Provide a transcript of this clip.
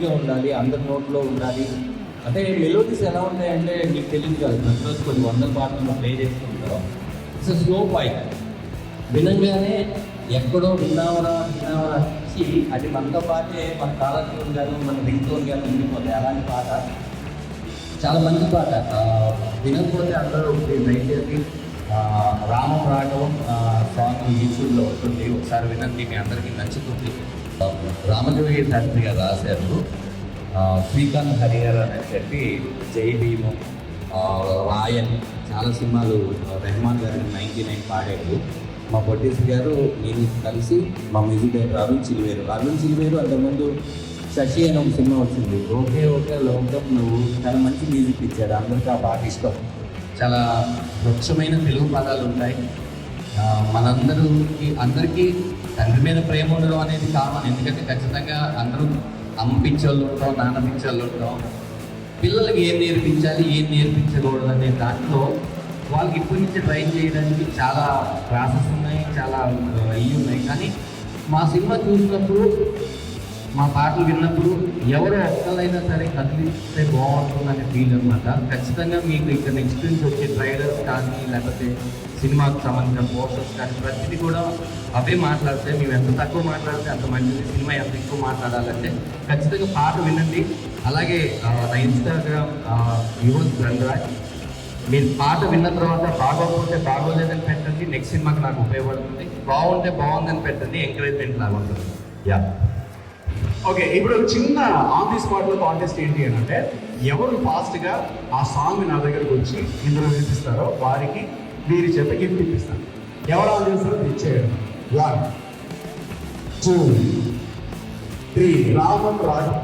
స్వీట్గా ఉండాలి, అందరి నోట్లో ఉండాలి. అంటే మెలోడీస్ ఎలా ఉంటాయంటే నీకు తెలియదు కాదు, ప్రతిరోజు కొన్ని వందల పాటలు ప్లే చేస్తుంటాం. It's slow fight. వినంగానే ఎక్కడో విన్నావరా వచ్చి అది మనతో పాటే మన కాలర్టోన్ గాను మన రింగ్ టోన్ గాను ఉండిపోతాయి. అలాంటి పాట చాలా మంచి పాట. వినకపోతే అందరూ దయచేసి రామం రాఘవం సాంగ్ యూట్యూబ్లో వస్తుంది, ఒకసారి వినండి, మీ అందరికీ నచ్చుతుంది. రామజోగి శాస్త్రి గారు రాశారు. శ్రీకాంత్ హరిహర్ అని చెప్పి జై భీము, రాయన్ చాలా సినిమాలు రెహమాన్ గారు 99 పాడారు. మా ప్రొడ్యూసర్ గారు నేను కలిసి మా మ్యూజిక్ డైరెక్టర్ అరుణ్ సిల్వేరు అంతకుముందు శశి అని ఒక సినిమా వచ్చింది, ఓకే ఓకే లోకం నువ్వు, చాలా మంచి మ్యూజిక్ ఇచ్చాడు. అందరికీ ఆ పాట ఇష్టం. చాలా స్వచ్ఛమైన తెలుగు పదాలు ఉంటాయి. అందరికీ తండ్రి మీద ప్రేమ ఉండడం అనేది కామన్. ఎందుకంటే ఖచ్చితంగా అందరూ అమ్మ పిచ్చోళ్ళు ఉంటాం, నాన్న పిచ్చోళ్ళు ఉంటాం. పిల్లలకి ఏం నేర్పించాలి, ఏం నేర్పించకూడదు అనే దాంట్లో వాళ్ళకి ఇప్పటి నుంచి ట్రైన్ చేయడానికి చాలా క్లాసెస్ ఉన్నాయి, చాలా ఇవి ఉన్నాయి. కానీ మా సినిమా చూసినప్పుడు, మా పాటలు విన్నప్పుడు ఎవరో ఒక్కళ్ళైనా సరే కదిలిస్తే బాగుంటుందనే ఫీల్ అనమాట. ఖచ్చితంగా మీకు ఇక్కడ నెక్స్ట్ నుంచి వచ్చే ట్రైలర్స్ కానీ లేకపోతే సినిమాకు సంబంధించిన పోస్టర్స్ కానీ ప్రతిదీ కూడా అవే మాట్లాడితే, మేము ఎంత తక్కువ మాట్లాడితే అంత మంచిది. సినిమా ఎంత ఎక్కువ మాట్లాడాలంటే ఖచ్చితంగా పాట వినండి. అలాగే నా ఇన్స్టాగ్రామ్ యువన్ రంగరాజ్, మీరు పాట విన్న తర్వాత బాగోకపోతే బాగోలేదని పెట్టండి, నెక్స్ట్ సినిమాకి నాకు ఉపయోగపడుతుంది. బాగుంటే బాగుందని పెట్టండి, ఎంకరేజ్మెంట్ లాగా ఉంటుంది. యా ఓకే, ఇప్పుడు చిన్న ఆన్ ది స్పాట్లో కాంటెస్ట్ ఏంటి అని అంటే, ఎవరు ఫాస్ట్గా ఆ సాంగ్ నా దగ్గరకు వచ్చి ఇందులో వినిపిస్తారో వారికి మీరు చేత గిఫ్ట్ ఇప్పిస్తాను. ఎవరు ఆన్ చేస్తారో ఇచ్చేయండి. 1 2 3 రామం రాజు.